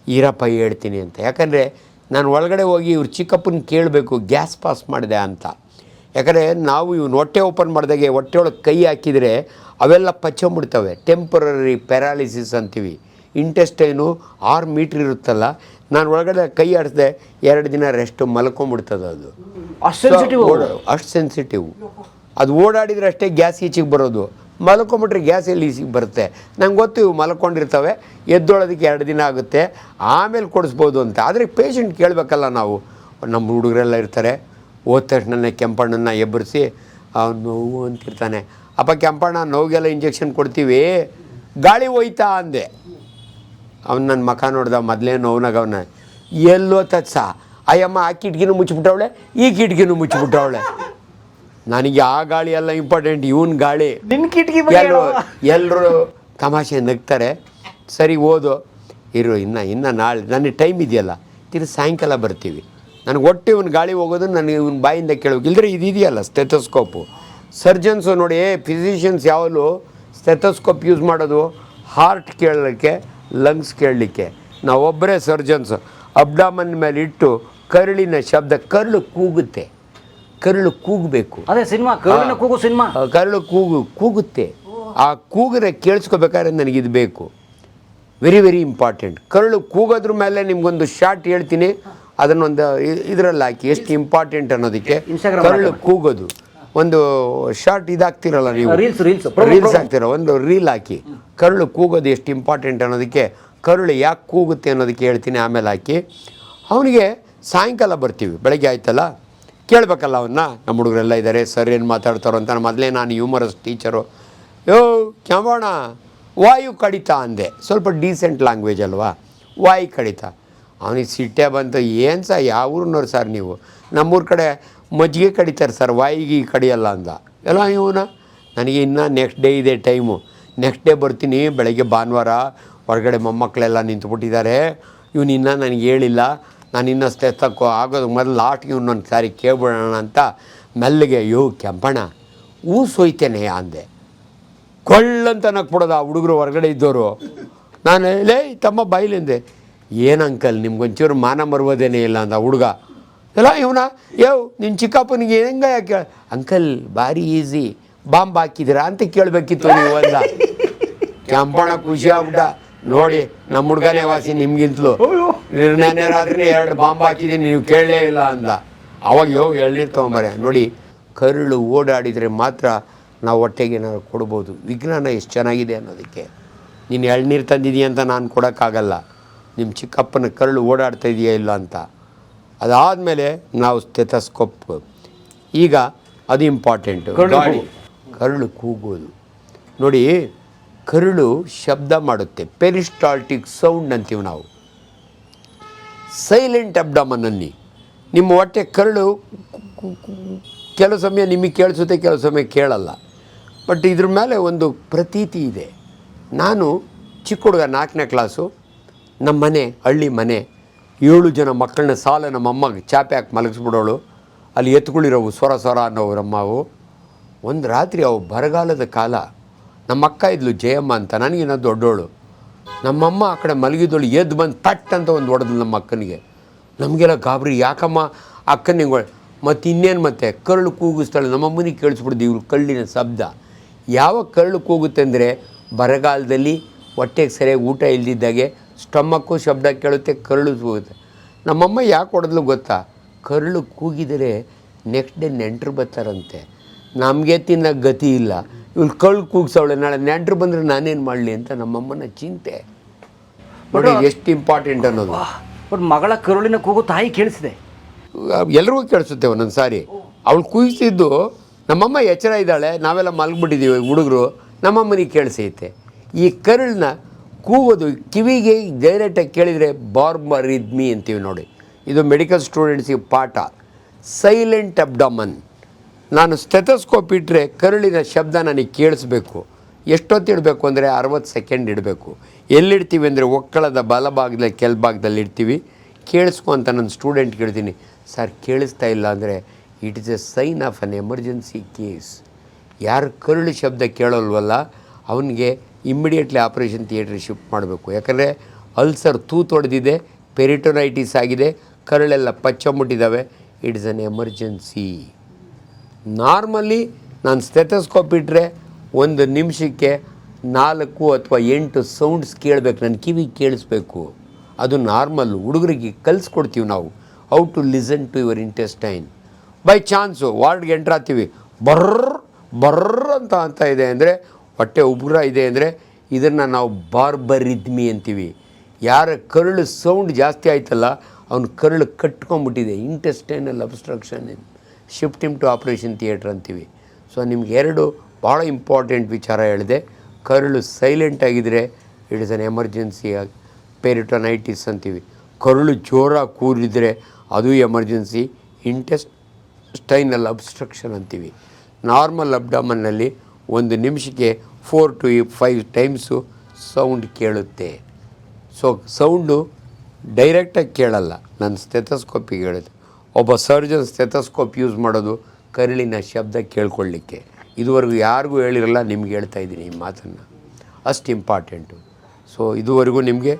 ಈರಪ್ಪ ಹೇಳ್ತೀನಿ ಅಂತ. ಯಾಕಂದರೆ ನಾನು ಒಳಗಡೆ ಹೋಗಿ ಇವ್ರು ಚಿಕ್ಕಪ್ಪನ ಕೇಳಬೇಕು ಗ್ಯಾಸ್ ಪಾಸ್ ಮಾಡಿದೆ ಅಂತ. ಯಾಕಂದರೆ ನಾವು ಇವ್ನು ಹೊಟ್ಟೆ ಓಪನ್ ಮಾಡಿದಾಗೆ ಹೊಟ್ಟೆ ಒಳಗೆ ಕೈ ಹಾಕಿದರೆ ಅವೆಲ್ಲ ಪಚ್ಚಂಬಿಡ್ತವೆ. ಟೆಂಪರರಿ ಪ್ಯಾರಾಲಿಸಿಸ್ ಅಂತೀವಿ. ಇಂಟೆಸ್ಟೈನು 6 ಮೀಟ್ರ್ ಇರುತ್ತಲ್ಲ, ನಾನು ಒಳಗಡೆ ಕೈ ಆಡಿಸಿದೆ 2 ದಿನ ರೆಸ್ಟು ಮಲ್ಕೊಂಬಿಡ್ತದೆ. ಅದು ಅಷ್ಟು ಸೆನ್ಸಿಟಿವ್. ಅದು ಓಡಾಡಿದರೆ ಅಷ್ಟೇ ಗ್ಯಾಸ್ ಈಚೆಗೆ ಬರೋದು. ಮಲ್ಕೊಂಬಿಟ್ರೆ ಗ್ಯಾಸ್ ಎಲ್ಲಿ ಈಚೆಗೆ ಬರುತ್ತೆ. ನಂಗೆ ಗೊತ್ತು ಇವು ಮಲ್ಕೊಂಡಿರ್ತವೆ, ಎದ್ದೊಳೋದಕ್ಕೆ 2 ದಿನ ಆಗುತ್ತೆ, ಆಮೇಲೆ ಕೊಡಿಸ್ಬೋದು ಅಂತ. ಆದರೆ ಪೇಷಂಟ್ ಕೇಳಬೇಕಲ್ಲ ನಾವು. ನಮ್ಮ ಹುಡುಗರೆಲ್ಲ ಇರ್ತಾರೆ, ಹೋದ ತಕ್ಷಣ ಕೆಂಪಣ್ಣನ ಎಬ್ಬರಿಸಿ ಅವ್ನು ನೋವು ಅಂತಿರ್ತಾನೆ. ಅಪ್ಪ ಕೆಂಪಣ್ಣ ನೋವಿಗೆಲ್ಲ ಇಂಜೆಕ್ಷನ್ ಕೊಡ್ತೀವಿ, ಗಾಳಿ ಹೋಯ್ತಾ ಅಂದೆ. ಅವ್ನು ನನ್ನ ಮಖ ನೋಡ್ದ, ಮೊದಲೇ ನೋವ್ನಾಗ ಅವನ ಎಲ್ಲೋ ತತ್ಸ ಅಯ್ಯಮ್ಮ ಆ ಕಿಟಕಿನೂ ಮುಚ್ಚಿಬಿಟ್ಟವಳೆ, ಈ ಕಿಟಕಿನೂ ಮುಚ್ಚಿಬಿಟ್ಟವಳೆ. ನನಗೆ ಆ ಗಾಳಿ ಎಲ್ಲ ಇಂಪಾರ್ಟೆಂಟ್, ಇವನ್ ಗಾಳಿ. ಎಲ್ಲರೂ ತಮಾಷೆ ನಗ್ತಾರೆ. ಸರಿ ಓದು ಇರು, ಇನ್ನು ನಾಳೆ ನನಗೆ ಟೈಮ್ ಇದೆಯಲ್ಲ, ಸಾಯಂಕಾಲ ಬರ್ತೀವಿ. ನನಗೆ ಒಟ್ಟು ಇವನು ಗಾಳಿ ಹೋಗೋದು ನನಗೆ ಇವನ ಬಾಯಿಂದ ಕೇಳಬೇಕು. ಇಲ್ಲದ್ರೆ ಇದೆಯಲ್ಲ ಸ್ಟೆಥೋಸ್ಕೋಪು. ಸರ್ಜನ್ಸು ನೋಡಿ, ಫಿಸಿಷಿಯನ್ಸ್ ಯಾವಾಗಲೂ ಸ್ಟೆಥೋಸ್ಕೋಪ್ ಯೂಸ್ ಮಾಡೋದು ಹಾರ್ಟ್ ಕೇಳಲಿಕ್ಕೆ, ಲಂಗ್ಸ್ ಕೇಳಲಿಕ್ಕೆ. ನಾವೊಬ್ಬರೇ ಸರ್ಜನ್ಸು. ಅಬ್ಡಾಮನ್ ಮೇಲೆ ಇಟ್ಟು ಕರುಳಿನ ಶಬ್ದ, ಕರುಳು ಕೂಗುತ್ತೆ, ಕರುಳು ಕೂಗಬೇಕು. ಅದೇ ಸಿನಿಮಾ ಕರುಳಿನ ಕೂಗು ಸಿನಿಮಾ. ಕರುಳು ಕೂಗುತ್ತೆ. ಆ ಕೂಗರೆ ಕೇಳಿಸ್ಕೋಬೇಕಾದ್ರೆ ನನಗಿದು ಬೇಕು. Very very important. ಕರುಳು ಕೂಗೋದ್ರ ಮೇಲೆ ನಿಮ್ಗೊಂದು ಶಾರ್ಟ್ ಹೇಳ್ತೀನಿ, ಅದನ್ನೊಂದು ಇದರಲ್ಲಿ ಹಾಕಿ, ಎಷ್ಟು ಇಂಪಾರ್ಟೆಂಟ್ ಅನ್ನೋದಕ್ಕೆ. ಕರುಳು ಕೂಗೋದು ಒಂದು ಶಾರ್ಟ್ ಇದಾಗ್ತಿರಲ್ಲ ನೀವು, ರೀಲ್ಸ್ ಹಾಕ್ತಿರ, ಒಂದು ರೀಲ್ ಹಾಕಿ ಕರುಳು ಕೂಗೋದು ಎಷ್ಟು ಇಂಪಾರ್ಟೆಂಟ್ ಅನ್ನೋದಕ್ಕೆ, ಕರುಳು ಯಾಕೆ ಕೂಗುತ್ತೆ ಅನ್ನೋದಕ್ಕೆ ಹೇಳ್ತೀನಿ. ಆಮೇಲೆ ಹಾಕಿ ಅವನಿಗೆ ಸಾಯಂಕಾಲ ಬರ್ತೀವಿ. ಬೆಳಗ್ಗೆ ಆಯ್ತಲ್ಲ, ಕೇಳಬೇಕಲ್ಲ ಅವನ್ನ. ನಮ್ಮ ಹುಡುಗರೆಲ್ಲ ಇದ್ದಾರೆ, ಸರ್ ಏನು ಮಾತಾಡ್ತಾರೋ ಅಂತ. ಮೊದಲೇ ನಾನು ಹ್ಯೂಮರಸ್ ಟೀಚರು. ಕೆಂಬಣ್ಣ ವಾಯು ಕಡಿತ ಅಂದೆ. ಸ್ವಲ್ಪ ಡೀಸೆಂಟ್ ಲ್ಯಾಂಗ್ವೇಜ್ ಅಲ್ವಾ, ವಾಯು ಕಡಿತ. ಅವನಿಗೆ ಸಿಟ್ಟೆ ಬಂತು. ಏನು ಸರ್, ಯಾವ ಊರಿನವ್ರು ಸರ್ ನೀವು? ನಮ್ಮೂರ ಕಡೆ ಮಜ್ಜಿಗೆ ಕಡಿತಾರೆ ಸರ್, ವಾಯಿಗೆ ಕಡಿಯಲ್ಲ ಅಂದ. ಎಲ್ಲ ಇವನ ನನಗೆ ಇನ್ನೂ ನೆಕ್ಸ್ಟ್ ಡೇ ಇದೆ ಟೈಮು. ನೆಕ್ಸ್ಟ್ ಡೇ ಬರ್ತೀನಿ, ಬೆಳಗ್ಗೆ ಭಾನುವಾರ. ಹೊರಗಡೆ ಮೊಮ್ಮಕ್ಕಳೆಲ್ಲ ನಿಂತುಬಿಟ್ಟಿದ್ದಾರೆ. ಇವನು ಇನ್ನೂ ನನಗೆ ಹೇಳಿಲ್ಲ. ನಾನು ಇನ್ನೂ ಸ್ಟೆತ್ತಕ್ಕೋ ಆಗೋದು ಮೊದಲು ಲಾಸ್ಟ್ಗೆ ಇನ್ನೊಂದು ಸಾರಿ ಕೇಳ್ಬಿಡೋಣ ಅಂತ ಮೆಲ್ಲಿಗೆ, ಕೆಂಪಣ್ಣ ಊಸೋಯ್ತೇನೆ ಅಂದೆ. ಕೊಳ್ಳಂತ ನಕ್ಬಿಡೋದು ಆ ಹುಡುಗರು ಹೊರಗಡೆ ಇದ್ದವರು. ನಾನು ಲೇ ತಮ್ಮ ಬಾಯಿಲಿಂದೆ, ಏನು ಅಂಕಲ್ ನಿಮ್ಗೊಂಚೂರು ಮಾನ ಮರುವುದೇನೇ ಇಲ್ಲ ಅಂದ ಹುಡುಗ. ಎಲ್ಲ ಇವನ ನಿನ್ನ ಚಿಕ್ಕಪ್ಪನಿಗೆ ಹೆಂಗ ಯಾಕೆ? ಅಂಕಲ್ ಭಾರಿ ಈಸಿ, ಬಾಂಬ್ ಹಾಕಿದ್ದೀರಾ ಅಂತ ಕೇಳಬೇಕಿತ್ತು ನೀವು ಅಂದ. ಕೆಂಪಣ್ಣ ಖುಷಿ ಆಗ್ಬಿಟ್ಟ. ನೋಡಿ ನಮ್ಮ ಹುಡುಗನೇ ವಾಸಿ ನಿಮ್ಗಿಂತಲೂ, ನೆನ್ನೆ ರಾತ್ರಿ 2 ಬಾಂಬ್ ಹಾಕಿದ್ದೀನಿ, ನೀವು ಕೇಳಲೇ ಇಲ್ಲ ಅಂದ. ಅವಾಗ ಎಳ್ನೀರು ತೊಗೊಂಬರೆ. ನೋಡಿ, ಕರುಳು ಓಡಾಡಿದರೆ ಮಾತ್ರ ನಾವು ಹೊಟ್ಟೆಗೆ ಏನಾದ್ರು ಕೊಡ್ಬೋದು. ವಿಜ್ಞಾನ ಎಷ್ಟು ಚೆನ್ನಾಗಿದೆ ಅನ್ನೋದಕ್ಕೆ. ನೀನು ಎಳ್ನೀರು ತಂದಿದೀಯ ಅಂತ ನಾನು ಕೊಡೋಕ್ಕಾಗಲ್ಲ. ನಿಮ್ಮ ಚಿಕ್ಕಪ್ಪನ ಕರುಳು ಓಡಾಡ್ತಾ ಇದೆಯಾ ಇಲ್ಲ ಅಂತ. ಅದಾದಮೇಲೆ ನಾವು ಸ್ಟೆಥೋಸ್ಕೋಪ್. ಈಗ ಅದು ಇಂಪಾರ್ಟೆಂಟು. ಕರುಳು ಕೂಗೋದು ನೋಡಿ, ಕರುಳು ಶಬ್ದ ಮಾಡುತ್ತೆ, ಪೆರಿಸ್ಟಾಲ್ಟಿಕ್ ಸೌಂಡ್ ಅಂತೀವಿ ನಾವು. ಸೈಲೆಂಟ್ ಅಬ್ಡಮನ್ನಲ್ಲಿ ನಿಮ್ಮ ಹೊಟ್ಟೆ ಕರುಳು ಕೆಲವು ಸಮಯ ನಿಮಗೆ ಕೇಳಿಸುತ್ತೆ, ಕೆಲವು ಸಮಯ ಕೇಳಲ್ಲ. ಬಟ್ ಇದ್ರ ಮೇಲೆ ಒಂದು ಪ್ರತೀತಿ ಇದೆ. ನಾನು ಚಿಕ್ಕ ಹುಡುಗ, 4ನೇ ಕ್ಲಾಸು, ನಮ್ಮ ಮನೆ ಹಳ್ಳಿ ಮನೆ, 7 ಜನ ಮಕ್ಕಳನ್ನ ಸಾಲ ನಮ್ಮಮ್ಮಗೆ ಚಾಪೆ ಹಾಕಿ ಮಲಗಿಸ್ಬಿಡೋಳು. ಅಲ್ಲಿ ಎತ್ಕೊಳ್ಳಿರೋವು ಸ್ವರ ಸ್ವರ ಅನ್ನೋವು ನಮ್ಮವು. ಒಂದು ರಾತ್ರಿ ಅವು ಬರಗಾಲದ ಕಾಲ. ನಮ್ಮ ಅಕ್ಕ ಇದ್ಲು ಜಯಮ್ಮ ಅಂತ, ನನಗಿನ್ನ ದೊಡ್ಡೋಳು. ನಮ್ಮಮ್ಮ ಆ ಕಡೆ ಮಲಗಿದೋಳು, ಎದ್ದು ಬಂದು ತಟ್ ಅಂತ ಒಂದು ಹೊಡೆದ್ಲು ನಮ್ಮ ಅಕ್ಕನಿಗೆ. ನಮಗೆಲ್ಲ ಗಾಬರಿ, ಯಾಕಮ್ಮ ಅಕ್ಕನಿಗೆ? ಮತ್ತು ಇನ್ನೇನು, ಮತ್ತೆ ಕರುಳು ಕೂಗಿಸ್ತಾಳೆ. ನಮ್ಮಮ್ಮನಿಗೆ ಕೇಳಿಸ್ಬಿಡ್ದು ಇವ್ರು ಕಳ್ಳಿನ ಶಬ್ದ. ಯಾವಾಗ ಕರುಳು ಕೂಗುತ್ತೆ ಅಂದರೆ ಬರಗಾಲದಲ್ಲಿ ಹೊಟ್ಟೆಗೆ ಸರಿಯಾಗಿ ಊಟ ಇಲ್ದಿದ್ದಾಗೆ ಸ್ಟಮಕ್ಕು ಶಬ್ದ ಕೇಳುತ್ತೆ, ಕರುಳು ಕೂಗುತ್ತೆ. ನಮ್ಮಮ್ಮ ಯಾಕೆ ಹೊಡೆದ್ಲು ಗೊತ್ತಾ? ಕರುಳು ಕೂಗಿದರೆ ನೆಕ್ಸ್ಟ್ ಡೇ ನೆಂಟರು ಬರ್ತಾರಂತೆ. ನಮಗೆ ತಿನ್ನೋ ಗತಿ ಇಲ್ಲ, ಇವಳು ಕರುಳು ಕೂಗಿಸವಳೆ, ನಾಳೆ ನೆಂಟರು ಬಂದರೆ ನಾನೇನು ಮಾಡಲಿ ಅಂತ ನಮ್ಮಮ್ಮನ ಚಿಂತೆ. ನೋಡಿ ಎಷ್ಟು ಇಂಪಾರ್ಟೆಂಟ್ ಅನ್ನೋದು. ಬಟ್ ಮಗಳ ಕರುಳಿನ ಕೂಗು ತಾಯಿ ಕೇಳಿಸಿದೆ, ಎಲ್ರಿಗೂ ಕೇಳಿಸುತ್ತೆ ಒಂದೊಂದು ಸಾರಿ. ಅವಳು ಕೂಗಿಸಿದ್ದು ನಮ್ಮಮ್ಮ ಎಚ್ಚರ ಇದ್ದಾಳೆ, ನಾವೆಲ್ಲ ಮಲಗಿಬಿಟ್ಟಿದ್ದೀವಿ ಹುಡುಗರು, ನಮ್ಮಮ್ಮನಿಗೆ ಕೇಳಿಸೈತೆ. ಈ ಕರುಳನ್ನ ಕೂಗೋದು ಕಿವಿಗೆ ಡೈರೆಕ್ಟಾಗಿ ಕೇಳಿದರೆ ಬಾರ್ಬರಿದ್ಮಿ ಅಂತೀವಿ ನೋಡಿ. ಇದು ಮೆಡಿಕಲ್ ಸ್ಟೂಡೆಂಟ್ಸಿಗೆ ಪಾಠ. Silent abdomen. ನಾನು ಸ್ಟೆಥೋಸ್ಕೋಪ್ ಇಟ್ಟರೆ ಕರುಳಿನ ಶಬ್ದ ನನಗೆ ಕೇಳಿಸ್ಬೇಕು. ಎಷ್ಟೊತ್ತು ಇಡಬೇಕು ಅಂದರೆ 60 ಸೆಕೆಂಡ್ ಇಡಬೇಕು. ಎಲ್ಲಿಡ್ತೀವಿ ಅಂದರೆ ಒಕ್ಕಳದ ಬಲಭಾಗದಲ್ಲಿ ಕೆಳಭಾಗದಲ್ಲಿ ಇಡ್ತೀವಿ. ಕೇಳಿಸ್ಕೊ ಅಂತ ನನ್ನ ಸ್ಟೂಡೆಂಟ್ ಕೇಳ್ತೀನಿ. ಸರ್ ಕೇಳಿಸ್ತಾ ಇಲ್ಲ ಅಂದರೆ it is a sign of an emergency case. ಯಾರು ಕರುಳು ಶಬ್ದ ಕೇಳೋಲ್ವಲ್ಲ ಅವನಿಗೆ ಇಮ್ಮಿಡಿಯೇಟ್ಲಿ ಆಪರೇಷನ್ ಥಿಯೇಟ್ರಿಗೆ ಶಿಫ್ಟ್ ಮಾಡಬೇಕು. ಯಾಕಂದರೆ ಅಲ್ಸರ್ ತೂತೊಡೆದಿದೆ, ಪೆರಿಟೊನೈಟಿಸ್ ಆಗಿದೆ, ಕರುಳೆಲ್ಲ ಪಚ್ಚಮುಟ್ಟಿದ್ದಾವೆ. It is an emergency. Normally ನಾನು ಸ್ಟೆಥೋಸ್ಕೋಪ್ ಇಟ್ಟರೆ 1 ನಿಮಿಷಕ್ಕೆ 4 ಅಥವಾ 8 ಸೌಂಡ್ಸ್ ಕೇಳಬೇಕು, ನನ್ನ ಕಿವಿಗೆ ಕೇಳಿಸ್ಬೇಕು. ಅದು ನಾರ್ಮಲ್ಲು. ಹುಡುಗರಿಗೆ ಕಲಿಸ್ಕೊಡ್ತೀವಿ ನಾವು how to listen to your intestine. By chance ವಾರ್ಡ್ಗೆ ಎಂಟ್ರಾಗ್ತೀವಿ, ಬರ್ರ ಅಂತ ಇದೆ ಅಂದರೆ, ಹೊಟ್ಟೆ ಉಗುರ ಇದೆ ಅಂದರೆ ಇದನ್ನು ನಾವು ಬಾರ್ಬರಿದ್ಮಿ ಅಂತೀವಿ. ಯಾರ ಕರುಳು ಸೌಂಡ್ ಜಾಸ್ತಿ ಆಯ್ತಲ್ಲ ಅವ್ನ ಕರುಳು ಕಟ್ಕೊಂಡ್ಬಿಟ್ಟಿದೆ, intestinal obstruction, shift him to operation theatre ಅಂತೀವಿ. ಸೊ ನಿಮ್ಗೆ 2 ಭಾಳ ಇಂಪಾರ್ಟೆಂಟ್ ವಿಚಾರ ಹೇಳಿದೆ. ಕರುಳು ಸೈಲೆಂಟ್ ಆಗಿದ್ದರೆ it is an emergency peritonitis ಅಂತೀವಿ. ಕರುಳು ಜೋರಾಗಿ ಕೂರಿದ್ರೆ ಅದು ಎಮರ್ಜೆನ್ಸಿ ಇಂಟೆಸ್ಟೈನಲ್ ಅಬ್ಸ್ಟ್ರಕ್ಷನ್ ಅಂತೀವಿ. ನಾರ್ಮಲ್ ಅಬ್ಡಮನ್ನಲ್ಲಿ 1 ನಿಮಿಷಕ್ಕೆ 4 to 5 ಟೈಮ್ಸು ಸೌಂಡ್ ಕೇಳುತ್ತೆ. ಸೊ ಸೌಂಡು ಡೈರೆಕ್ಟಾಗಿ ಕೇಳಲ್ಲ, ನಾನು ಸ್ಟೆಥೋಸ್ಕೋಪಿಗೆ ಹೇಳಿದೆ. ಒಬ್ಬ ಸರ್ಜನ್ ಸ್ಟೆಥೋಸ್ಕೋಪ್ ಯೂಸ್ ಮಾಡೋದು ಕರುಳಿನ ಶಬ್ದ ಕೇಳ್ಕೊಳ್ಳಿಕ್ಕೆ. ಇದುವರೆಗೂ ಯಾರಿಗೂ ಹೇಳಿರಲ್ಲ, ನಿಮ್ಗೆ ಹೇಳ್ತಾ ಇದ್ದೀನಿ ಈ ಮಾತನ್ನು, ಅಷ್ಟು ಇಂಪಾರ್ಟೆಂಟು. ಸೊ ಇದುವರೆಗೂ ನಿಮಗೆ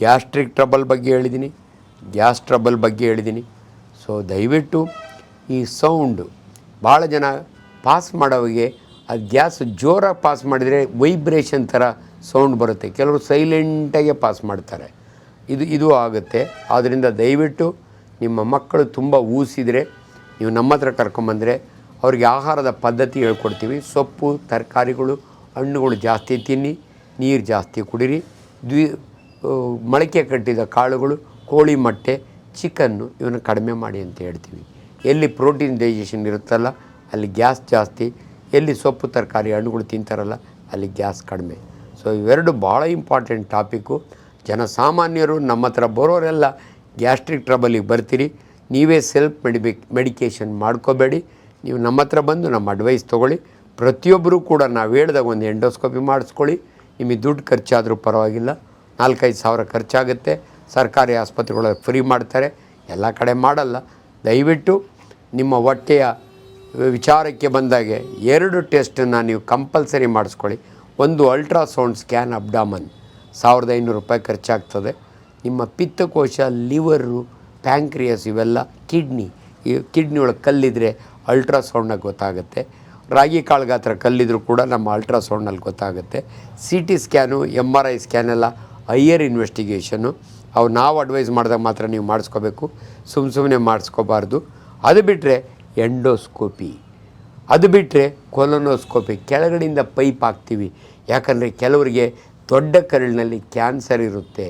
ಗ್ಯಾಸ್ಟ್ರಿಕ್ ಟ್ರಬಲ್ ಬಗ್ಗೆ ಹೇಳಿದ್ದೀನಿ, ಗ್ಯಾಸ್ ಟ್ರಬಲ್ ಬಗ್ಗೆ ಹೇಳಿದ್ದೀನಿ. ಸೊ ದಯವಿಟ್ಟು ಈ ಸೌಂಡು ಭಾಳ ಜನ ಪಾಸ್ ಮಾಡೋವಿಗೆ ಅದು ಗ್ಯಾಸ್ ಜೋರಾಗಿ ಪಾಸ್ ಮಾಡಿದರೆ ವೈಬ್ರೇಷನ್ ಥರ ಸೌಂಡ್ ಬರುತ್ತೆ. ಕೆಲವರು ಸೈಲೆಂಟಾಗೆ ಪಾಸ್ ಮಾಡ್ತಾರೆ, ಇದು ಆಗುತ್ತೆ. ಆದ್ದರಿಂದ ದಯವಿಟ್ಟು ನಿಮ್ಮ ಮಕ್ಕಳು ತುಂಬ ಊಸಿದರೆ ನೀವು ನಮ್ಮ ಹತ್ರ ಕರ್ಕೊಂಬಂದರೆ ಅವ್ರಿಗೆ ಆಹಾರದ ಪದ್ಧತಿ ಹೇಳ್ಕೊಡ್ತೀವಿ. ಸೊಪ್ಪು, ತರಕಾರಿಗಳು, ಹಣ್ಣುಗಳು ಜಾಸ್ತಿ ತಿನ್ನಿ, ನೀರು ಜಾಸ್ತಿ ಕುಡೀರಿ, ಮೊಳಕೆ ಕಟ್ಟಿದ ಕಾಳುಗಳು, ಕೋಳಿ ಮೊಟ್ಟೆ, ಚಿಕನ್ನು ಇವನ್ನ ಕಡಿಮೆ ಮಾಡಿ ಅಂತ ಹೇಳ್ತೀವಿ. ಎಲ್ಲಿ ಪ್ರೋಟೀನ್ ಡೈಜೆಷನ್ ಇರುತ್ತಲ್ಲ ಅಲ್ಲಿ ಗ್ಯಾಸ್ ಜಾಸ್ತಿ, ಎಲ್ಲಿ ಸೊಪ್ಪು ತರಕಾರಿ ಹಣ್ಣುಗಳು ತಿಂತಾರಲ್ಲ ಅಲ್ಲಿ ಗ್ಯಾಸ್ ಕಡಿಮೆ. ಸೊ ಇವೆರಡು ಭಾಳ ಇಂಪಾರ್ಟೆಂಟ್ ಟಾಪಿಕ್ಕು. ಜನಸಾಮಾನ್ಯರು ನಮ್ಮ ಹತ್ರ ಬರೋರೆಲ್ಲ ಗ್ಯಾಸ್ಟ್ರಿಕ್ ಟ್ರಬಲಿಗೆ ಬರ್ತೀರಿ, ನೀವೇ ಸೆಲ್ಫ್ ಮೆಡಿಕೇಷನ್ ಮಾಡ್ಕೋಬೇಡಿ. ನೀವು ನಮ್ಮ ಹತ್ರ ಬಂದು ನಮ್ಮ ಅಡ್ವೈಸ್ ತೊಗೊಳ್ಳಿ. ಪ್ರತಿಯೊಬ್ಬರೂ ಕೂಡ ನಾವು ಹೇಳ್ದಾಗ ಒಂದು ಎಂಡೋಸ್ಕೋಪಿ ಮಾಡಿಸ್ಕೊಳ್ಳಿ. ನಿಮಗೆ ದುಡ್ಡು ಖರ್ಚಾದರೂ ಪರವಾಗಿಲ್ಲ, 4-5 ಸಾವಿರ ಖರ್ಚಾಗುತ್ತೆ. ಸರ್ಕಾರಿ ಆಸ್ಪತ್ರೆಗಳಲ್ಲಿ ಫ್ರೀ ಮಾಡ್ತಾರೆ, ಎಲ್ಲ ಕಡೆ ಮಾಡಲ್ಲ. ದಯವಿಟ್ಟು ನಿಮ್ಮ ಹೊಟ್ಟೆಯ ವಿಚಾರಕ್ಕೆ ಬಂದಾಗೆ 2 ಟೆಸ್ಟನ್ನು ನೀವು ಕಂಪಲ್ಸರಿ ಮಾಡಿಸ್ಕೊಳ್ಳಿ. ಒಂದು ಅಲ್ಟ್ರಾಸೌಂಡ್ ಸ್ಕ್ಯಾನ್ ಅಬ್ಡಾಮನ್, $1500 ಖರ್ಚಾಗ್ತದೆ. ನಿಮ್ಮ ಪಿತ್ತಕೋಶ, ಲಿವರು, ಪ್ಯಾಂಕ್ರಿಯಸ್, ಇವೆಲ್ಲ ಕಿಡ್ನಿ ಒಳಗೆ ಕಲ್ಲಿದ್ದರೆ ಅಲ್ಟ್ರಾಸೌಂಡಾಗಿ ಗೊತ್ತಾಗುತ್ತೆ. ರಾಗಿ ಕಾಳು ಗಾತ್ರ ಕಲ್ಲಿದ್ದರೂ ಕೂಡ ನಮ್ಮ ಅಲ್ಟ್ರಾಸೌಂಡ್ನಲ್ಲಿ ಗೊತ್ತಾಗುತ್ತೆ. CT ಸ್ಕ್ಯಾನು, MRI ಸ್ಕ್ಯಾನ್ ಎಲ್ಲ ಹೈಯರ್ ಇನ್ವೆಸ್ಟಿಗೇಷನು. ಅವು ನಾವು ಅಡ್ವೈಸ್ ಮಾಡಿದಾಗ ಮಾತ್ರ ನೀವು ಮಾಡಿಸ್ಕೋಬೇಕು, ಸುಮ್ಮನೆ ಮಾಡಿಸ್ಕೋಬಾರ್ದು. ಅದು ಬಿಟ್ಟರೆ ಎಂಡೋಸ್ಕೋಪಿ, ಅದು ಬಿಟ್ಟರೆ ಕೊಲೊನೋಸ್ಕೋಪಿ, ಕೆಳಗಡೆಯಿಂದ ಪೈಪ್ ಹಾಕ್ತೀವಿ. ಯಾಕಂದರೆ ಕೆಲವರಿಗೆ ದೊಡ್ಡ ಕರುಳಿನಲ್ಲಿ ಕ್ಯಾನ್ಸರ್ ಇರುತ್ತೆ,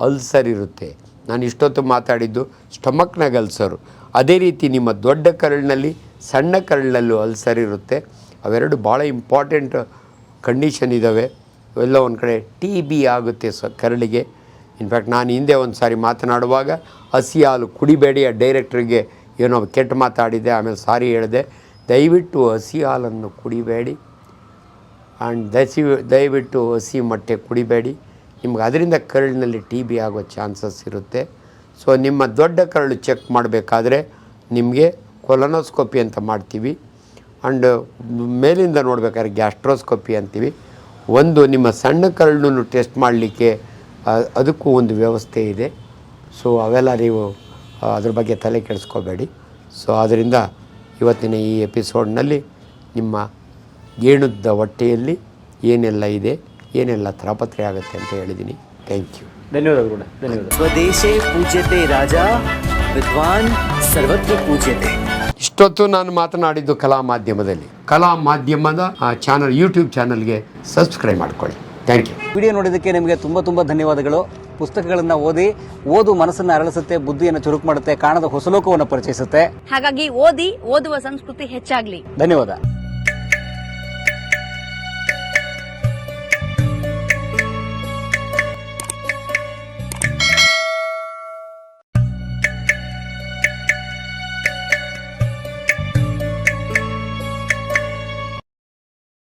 ಅಲ್ಸರ್ ಇರುತ್ತೆ. ನಾನು ಇಷ್ಟೊತ್ತು ಮಾತಾಡಿದ್ದು ಸ್ಟಮಕ್ನಾಗ ಅಲ್ಸರು. ಅದೇ ರೀತಿ ನಿಮ್ಮ ದೊಡ್ಡ ಕರುಳಿನಲ್ಲಿ, ಸಣ್ಣ ಕರುಳಿನಲ್ಲೂ ಅಲ್ಸರ್ ಇರುತ್ತೆ. ಅವೆರಡು ಭಾಳ ಇಂಪಾರ್ಟೆಂಟ್ ಕಂಡೀಷನ್ ಇದ್ದಾವೆ. ಎಲ್ಲ ಒಂದು ಕಡೆ TB ಆಗುತ್ತೆ ಕರುಳಿಗೆ. ಇನ್ಫ್ಯಾಕ್ಟ್ ನಾನು ಹಿಂದೆ ಒಂದು ಸಾರಿ ಮಾತನಾಡುವಾಗ ಹಸಿ ಹಾಲು ಕುಡಿಬೇಡಿ, ಆ ಡೈರೆಕ್ಟ್ರಿಗೆ ಏನೋ ಕೆಟ್ಟ ಮಾತಾಡಿದ್ದೆ, ಆಮೇಲೆ ಸಾರಿ ಹೇಳಿದೆ. ದಯವಿಟ್ಟು ಹಸಿ ಹಾಲನ್ನು ಕುಡಿಬೇಡಿ, ಆ್ಯಂಡ್ ದಯವಿಟ್ಟು ಹಸಿ ಮೊಟ್ಟೆ ಕುಡಿಬೇಡಿ. ನಿಮ್ಗೆ ಅದರಿಂದ ಕರುಳಿನಲ್ಲಿ TB ಆಗೋ ಚಾನ್ಸಸ್ ಇರುತ್ತೆ. ಸೊ ನಿಮ್ಮ ದೊಡ್ಡ ಕರುಳು ಚೆಕ್ ಮಾಡಬೇಕಾದ್ರೆ ನಿಮಗೆ ಕೊಲೊನೋಸ್ಕೋಪಿ ಅಂತ ಮಾಡ್ತೀವಿ, ಆ್ಯಂಡ್ ಮೇಲಿಂದ ನೋಡಬೇಕಾದ್ರೆ ಗ್ಯಾಸ್ಟ್ರೋಸ್ಕೋಪಿ ಅಂತೀವಿ. ಒಂದು ನಿಮ್ಮ ಸಣ್ಣ ಕರುಳನ್ನು ಟೆಸ್ಟ್ ಮಾಡಲಿಕ್ಕೆ ಅದಕ್ಕೂ ಒಂದು ವ್ಯವಸ್ಥೆ ಇದೆ. ಸೊ ಅವೆಲ್ಲ ನೀವು ಅದ್ರ ಬಗ್ಗೆ ತಲೆ ಕೆಡಿಸ್ಕೋಬೇಡಿ. ಸೊ ಆದ್ದರಿಂದ ಇವತ್ತಿನ ಈ ಎಪಿಸೋಡ್ನಲ್ಲಿ ನಿಮ್ಮ ಗೇಣುದ್ದ ಹೊಟ್ಟೆಯಲ್ಲಿ ಏನೆಲ್ಲ ಇದೆ, ಏನೆಲ್ಲ ತಾಪತ್ರೆ ಆಗುತ್ತೆ ಅಂತ ಹೇಳಿದ್ದೀನಿ. Thank you. ಧನ್ಯವಾದಗಳು. ಧನ್ಯವಾದ. ಸ್ವದೇಶೇ ಪೂಜ್ಯತೆ ರಾಜ, ವಿದ್ವಾನ್ ಸರ್ವತ್ರ ಪೂಜ್ಯತೆ. ಇಷ್ಟೊತ್ತು ನಾನು ಮಾತನಾಡಿದ್ದು ಕಲಾ ಮಾಧ್ಯಮದಲ್ಲಿ. ಕಲಾ ಮಾಧ್ಯಮದ ಯೂಟ್ಯೂಬ್ ಚಾನಲ್ಗೆ ಸಬ್ಸ್ಕ್ರೈಬ್ ಮಾಡ್ಕೊಳ್ಳಿ. Thank you. ವಿಡಿಯೋ ನೋಡಿದ್ದಕ್ಕೆ ನಿಮಗೆ ತುಂಬ ಧನ್ಯವಾದಗಳು. ಪುಸ್ತಕಗಳನ್ನು ಓದು ಮನಸ್ಸನ್ನು ಅರಳಿಸುತ್ತೆ, ಬುದ್ಧಿಯನ್ನು ಚುರುಕು ಮಾಡುತ್ತೆ, ಕಾಣದ ಹೊಸ ಲೋಕವನ್ನು ಪರಿಚಯಿಸುತ್ತೆ. ಹಾಗಾಗಿ ಓದುವ ಸಂಸ್ಕೃತಿ ಹೆಚ್ಚಾಗ್ಲಿ. ಧನ್ಯವಾದ.